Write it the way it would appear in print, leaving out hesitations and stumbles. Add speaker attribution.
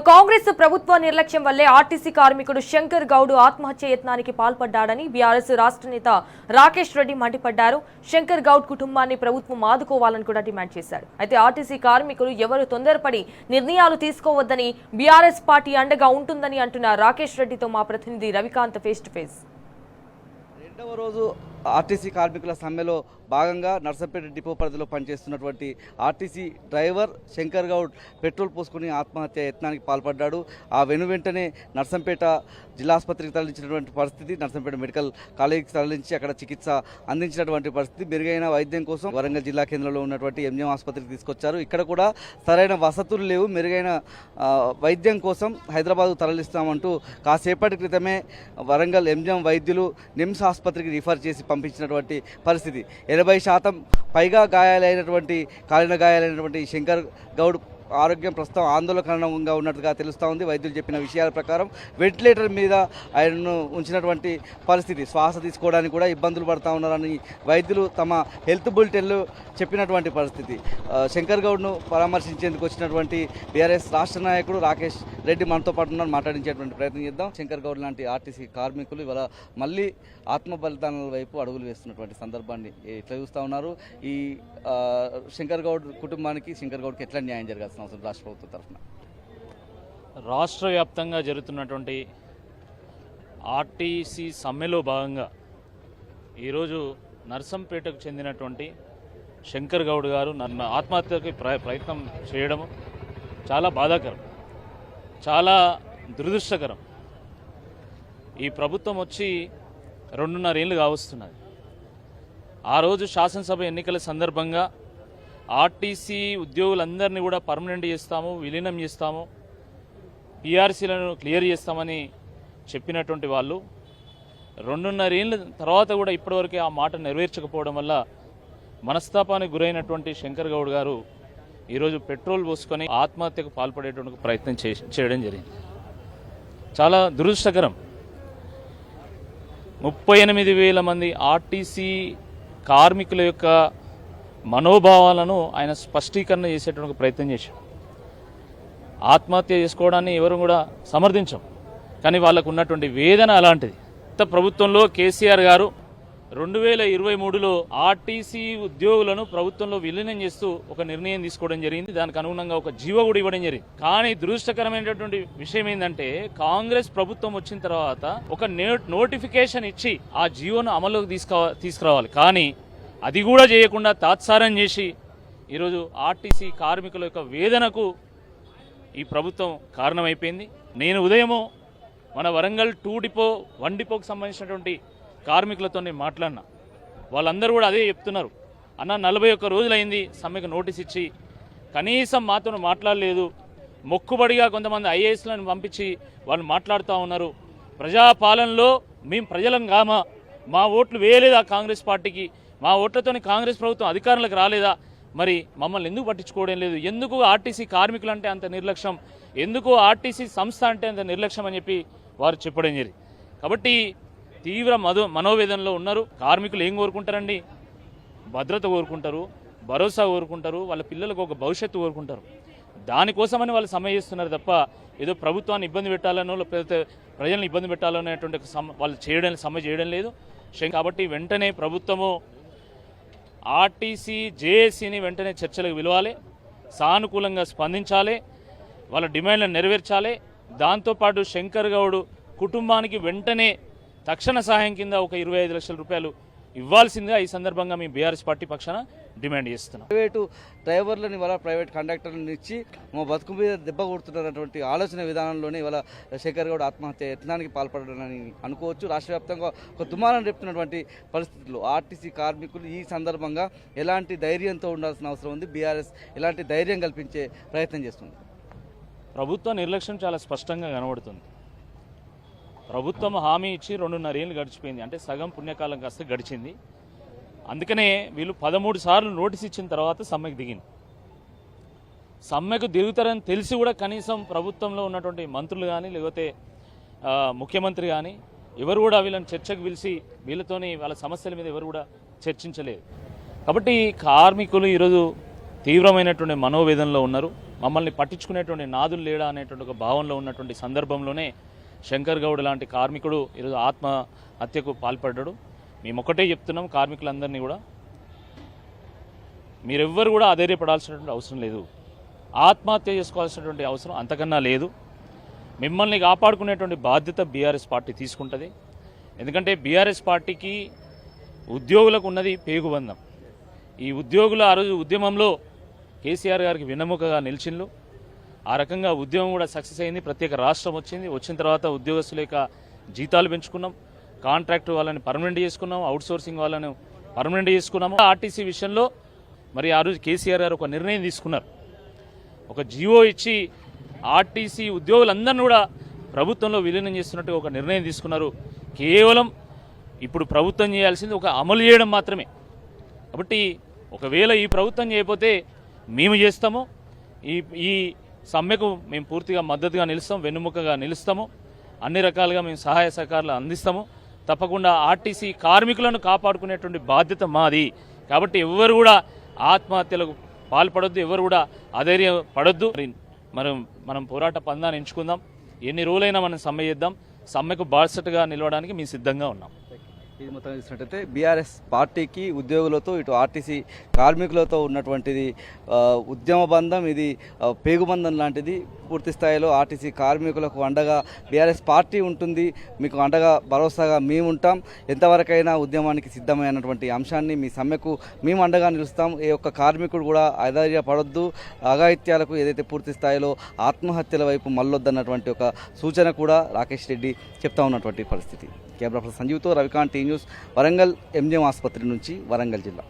Speaker 1: కాంగ్రెస్ ప్రభుత్వ నిర్లక్ష్యం వల్లే ఆర్టీసీ కార్మికుడు శంకర్ గౌడ్ ఆత్మహత్య యత్నానికి పాల్పడ్డాడని బీఆర్ఎస్ రాష్ట్ర నేత రాకేష్ రెడ్డి మండిపడ్డారు. శంకర్ గౌడ్ కుటుంబాన్ని ప్రభుత్వం ఆదుకోవాలని కూడా డిమాండ్ చేశారు. అయితే ఆర్టీసీ కార్మికులు ఎవరు తొందరపడి నిర్ణయాలు తీసుకోవద్దని బీఆర్ఎస్ పార్టీ అండగా ఉంటుందని అంటున్న రాకేష్ రెడ్డితో మా ప్రతినిధి రవికాంత్ ఫేస్ టు ఫేస్.
Speaker 2: రెండవ రోజు ఆర్టీసీ కార్మికుల సమ్మెలో భాగంగా నర్సంపేట డిపో పరిధిలో పనిచేస్తున్నటువంటి RTC driver Shankar Goud petrol పోసుకుని ఆత్మహత్య యత్నానికి పాల్పడ్డాడు. ఆ వెంటనే నర్సంపేట జిల్లా ఆసుపత్రికి తరలించినటువంటి పరిస్థితి, నర్సంపేట మెడికల్ కాలేజీకి తరలించి అక్కడ చికిత్స అందించినటువంటి పరిస్థితి. మెరుగైన వైద్యం కోసం వరంగల్ జిల్లా కేంద్రంలో ఉన్నటువంటి ఎంజిఎం ఆసుపత్రికి తీసుకొచ్చారు. ఇక్కడ కూడా సరైన వసతులు లేవు. మెరుగైన వైద్యం కోసం హైదరాబాద్కు తరలిస్తామంటూ కాసేపటి క్రితమే వరంగల్ ఎంజిఎం వైద్యులు నిమ్స్ ఆసుపత్రికి రిఫర్ చేసి పంపించినటువంటి పరిస్థితి. 80% పైగా కాలిన గాయాలైనటువంటి శంకర్ గౌడ్ ఆరోగ్యం ప్రస్తుతం ఆందోళనకరంగా ఉన్నట్టుగా తెలుస్తూ ఉంది. వైద్యులు చెప్పిన విషయాల ప్రకారం వెంటిలేటర్ మీద ఆయనను ఉంచినటువంటి పరిస్థితి, శ్వాస తీసుకోవడానికి కూడా ఇబ్బందులు పడుతూ ఉన్నారని వైద్యులు తమ హెల్త్ బులెటిన్లు చెప్పినటువంటి పరిస్థితి. శంకర్ గౌడ్ను పరామర్శించేందుకు వచ్చినటువంటి బీఆర్ఎస్ రాష్ట్ర నాయకుడు రాకేష్ రెడ్డి మనతో పాటు ఉన్నారు. మాట్లాడించేటువంటి ప్రయత్నం చేద్దాం. శంకర్ గౌడ్ లాంటి ఆర్టీసీ కార్మికులు ఇవాళ మళ్ళీ ఆత్మ బలిదానాల వైపు అడుగులు వేస్తున్నటువంటి సందర్భాన్ని ఎట్లా చూస్తూ ఉన్నారు? ఈ శంకర్ గౌడ్ కుటుంబానికి, శంకర్ గౌడ్కి ఎట్లా న్యాయం జరగాల్సిన అవసరం రాష్ట్ర ప్రభుత్వం తరఫున?
Speaker 3: రాష్ట్ర వ్యాప్తంగా జరుగుతున్నటువంటి ఆర్టీసీ సమ్మెలో భాగంగా ఈరోజు నర్సంపేటకు చెందినటువంటి శంకర్ గౌడ్ గారు ఆత్మహత్యకి ప్రయత్నం చేయడము చాలా బాధాకరం, చాలా దురదృష్టకరం. ఈ ప్రభుత్వం వచ్చి 2.5 ఏళ్ళు కావస్తున్నది. ఆ రోజు శాసనసభ ఎన్నికల సందర్భంగా ఆర్టీసీ ఉద్యోగులందరినీ కూడా పర్మనెంట్ చేస్తాము, విలీనం చేస్తాము, పీఆర్సీలను క్లియర్ చేస్తామని చెప్పినటువంటి వాళ్ళు 2.5 ఏళ్ళ తర్వాత కూడా ఇప్పటివరకు ఆ మాట నెరవేర్చకపోవడం వల్ల మనస్తాపానికి గురైనటువంటి శంకర్ గౌడ్ గారు ఈరోజు పెట్రోల్ పోసుకొని ఆత్మహత్యకు పాల్పడేటువంటి ప్రయత్నం చేయడం జరిగింది. చాలా దురదృష్టకరం. 38,000 మంది ఆర్టీసీ కార్మికుల యొక్క మనోభావాలను ఆయన స్పష్టీకరణ చేసేటువంటి ప్రయత్నం చేశారు. ఆత్మహత్య చేసుకోవడాన్ని ఎవరు కూడా సమర్థించం, కానీ వాళ్ళకు ఉన్నటువంటి వేదన అలాంటిది. గత ప్రభుత్వంలో కేసీఆర్ గారు 2023లో ఆర్టీసీ ఉద్యోగులను ప్రభుత్వంలో విలీనం చేస్తూ ఒక నిర్ణయం తీసుకోవడం జరిగింది. దానికి అనుగుణంగా ఒక జీవో కూడా ఇవ్వడం జరిగింది. కానీ దురదృష్టకరమైనటువంటి విషయం ఏంటంటే కాంగ్రెస్ ప్రభుత్వం వచ్చిన తర్వాత ఒక నోటిఫికేషన్ ఇచ్చి ఆ జీవోను అమలులోకి తీసుకురావాలి, కానీ అది కూడా చేయకుండా తాత్సారం చేసి ఈరోజు ఆర్టీసీ కార్మికుల యొక్క వేదనకు ఈ ప్రభుత్వం కారణమైపోయింది. నేను ఉదయము మన వరంగల్ 2 డిపో 1 డిపోకి సంబంధించినటువంటి కార్మికులతో నేను మాట్లాడినా. వాళ్ళందరూ కూడా అదే చెప్తున్నారు. అన్న 41 రోజులైంది సమ్మెకు నోటీస్ ఇచ్చి, కనీసం మాతో మాట్లాడలేదు. మొక్కుబడిగా కొంతమంది ఐఏఎస్లను పంపించి వాళ్ళు మాట్లాడుతూ ఉన్నారు. ప్రజాపాలనలో మేము ప్రజలం కామా, మా ఓట్లు వేయలేదా కాంగ్రెస్ పార్టీకి, మా ఓట్లతో కాంగ్రెస్ ప్రభుత్వం అధికారంలోకి రాలేదా, మరి మమ్మల్ని ఎందుకు పట్టించుకోవడం లేదు, ఎందుకు ఆర్టీసీ కార్మికులు అంటే అంత నిర్లక్ష్యం, ఎందుకు ఆర్టీసీ సంస్థ అంటే అంత నిర్లక్ష్యం అని చెప్పి వారు చెప్పడం జరిగింది. కాబట్టి తీవ్ర మనోవేదనలో ఉన్నారు. కార్మికులు ఏం కోరుకుంటారండి? భద్రత కోరుకుంటారు, భరోసా కోరుకుంటారు, వాళ్ళ పిల్లలకు ఒక భవిష్యత్తు కోరుకుంటారు. దానికోసమని వాళ్ళు సమ్మె చేస్తున్నారు తప్ప ఏదో ప్రభుత్వాన్ని ఇబ్బంది పెట్టాలనో లేకపోతే ప్రజలను ఇబ్బంది పెట్టాలనేటువంటి వాళ్ళు సమ్మె చేయడం లేదు. కాబట్టి వెంటనే ప్రభుత్వము ఆర్టీసీ జేఏసీని వెంటనే చర్చలకు పిలవాలి, సానుకూలంగా స్పందించాలి, వాళ్ళ డిమాండ్లను నెరవేర్చాలి. దాంతోపాటు శంకర్ గౌడ్ కుటుంబానికి వెంటనే తక్షణ సహాయం కింద ఒక 25 లక్షల రూపాయలు ఇవ్వాల్సిందిగా ఈ సందర్భంగా మేము బీఆర్ఎస్ పార్టీ పక్షాన డిమాండ్ చేస్తున్నాం.
Speaker 2: ప్రైవేటు డ్రైవర్లని ఇవాళ ప్రైవేట్ కండక్టర్లను ఇచ్చి మా బతుకు మీద దెబ్బ కొడుతున్నటువంటి ఆలోచన విధానంలోనే ఇవాళ శంకర్ గౌడ్ ఆత్మహత్య యత్నానికి పాల్పడని అనుకోవచ్చు. రాష్ట్ర వ్యాప్తంగా ఒక దుమారం రేపుతున్నటువంటి పరిస్థితుల్లో ఆర్టీసీ కార్మికులు ఈ సందర్భంగా ఎలాంటి ధైర్యంతో ఉండాల్సిన అవసరం ఉంది? బీఆర్ఎస్ ఎలాంటి ధైర్యం కల్పించే ప్రయత్నం చేస్తుంది?
Speaker 3: ప్రభుత్వ నిర్లక్ష్యం చాలా స్పష్టంగా కనబడుతుంది. ప్రభుత్వం హామీ ఇచ్చి 2.5 ఏళ్ళు గడిచిపోయింది, అంటే సగం పుణ్యకాలం కాస్త గడిచింది. అందుకనే వీళ్ళు 13 సార్లు నోటీస్ ఇచ్చిన తర్వాత సమ్మెకు దిగింది. సమ్మెకు దిగుతారని తెలిసి కూడా కనీసం ప్రభుత్వంలో ఉన్నటువంటి మంత్రులు కానీ లేకపోతే ముఖ్యమంత్రి కానీ ఎవరు కూడా వీళ్ళని చర్చకు పిలిచి వీళ్ళతోని వాళ్ళ సమస్యల మీద ఎవరు కూడా చర్చించలేదు. కాబట్టి కార్మికులు ఈరోజు తీవ్రమైనటువంటి మనోవేదనలో ఉన్నారు. మమ్మల్ని పట్టించుకునేటువంటి నాదులు లేడా అనేటువంటి ఒక భావనలో ఉన్నటువంటి సందర్భంలోనే శంకర్ గౌడ్ లాంటి కార్మికుడు ఈరోజు ఆత్మహత్యకు పాల్పడ్డాడు. మేము ఒకటే చెప్తున్నాం కార్మికులందరినీ కూడా, మీరెవ్వరు కూడా అధైర్యపడాల్సినటువంటి అవసరం లేదు. ఆత్మహత్య చేసుకోవాల్సినటువంటి అవసరం అంతకన్నా లేదు. మిమ్మల్ని కాపాడుకునేటువంటి బాధ్యత బీఆర్ఎస్ పార్టీ తీసుకుంటుంది. ఎందుకంటే బీఆర్ఎస్ పార్టీకి ఉద్యోగులకు ఉన్నది పేగుబంధం. ఈ ఉద్యోగుల ఆ రోజు ఉద్యమంలో కేసీఆర్ గారికి వెన్నెముకగా నిలిచిండ్రు. ఆ రకంగా ఉద్యమం కూడా సక్సెస్ అయింది. ప్రత్యేక రాష్ట్రం వచ్చింది. వచ్చిన తర్వాత ఉద్యోగస్తుల యొక్క జీతాలు పెంచుకున్నాం, కాంట్రాక్ట్ వాళ్ళని పర్మనెంట్ చేసుకున్నాం, అవుట్సోర్సింగ్ వాళ్ళని పర్మనెంట్ చేసుకున్నాము. ఆర్టీసీ విషయంలో మరి ఆ రోజు కేసీఆర్ గారు ఒక నిర్ణయం తీసుకున్నారు. ఒక జీవో ఇచ్చి ఆర్టీసీ ఉద్యోగులందరినీ కూడా ప్రభుత్వంలో విలీనం చేస్తున్నట్టు ఒక నిర్ణయం తీసుకున్నారు. కేవలం ఇప్పుడు ప్రభుత్వం చేయాల్సింది ఒక అమలు చేయడం మాత్రమే. కాబట్టి ఒకవేళ ఈ ప్రభుత్వం చేయకపోతే మేము చేస్తాము. ఈ సమ్మెకు మేము పూర్తిగా మద్దతుగా నిలుస్తాం, వెన్నుముకగా నిలుస్తాము. అన్ని రకాలుగా మేము సహాయ సహకారాలు అందిస్తాము. తప్పకుండా ఆర్టీసీ కార్మికులను కాపాడుకునేటువంటి బాధ్యత మాది. కాబట్టి ఎవరు కూడా ఆత్మహత్యలకు పాల్పడొద్దు, ఎవరు కూడా అధైర్యం పడొద్దు. మనం పోరాట పందాన్ని ఎంచుకుందాం. ఎన్ని రోజులైనా మనం సమ్మె చేద్దాం. సమ్మెకు బాధ్యతగా నిలవడానికి మేము సిద్ధంగా ఉన్నాం.
Speaker 2: ఇది మొత్తం చూసినట్టయితే బీఆర్ఎస్ పార్టీకి ఉద్యోగులతో ఇటు ఆర్టీసీ కార్మికులతో ఉన్నటువంటిది ఉద్యమ బంధం, ఇది పేగుబంధం లాంటిది. పూర్తి స్థాయిలో ఆర్టీసీ కార్మికులకు అండగా బీఆర్ఎస్ పార్టీ ఉంటుంది. మీకు అండగా భరోసాగా మేము ఉంటాం. ఎంతవరకైనా ఉద్యమానికి సిద్ధమైనటువంటి అంశాన్ని మీ సమ్మెకు మేము అండగా నిలుస్తాం. ఏ ఒక్క కార్మికుడు కూడా అధైర్యపడొద్దు, అఘాయిత్యాలకు ఏదైతే పూర్తి స్థాయిలో ఆత్మహత్యల వైపు మళ్ళొద్దన్నటువంటి ఒక సూచన కూడా రాకేష్ రెడ్డి చెప్తా ఉన్నటువంటి పరిస్థితి. కెమెరా పర్సన్ సంజీవ్తో Ravikanth, T News, Warangal MGM ఆసుపత్రి నుంచి, వరంగల్ జిల్లా.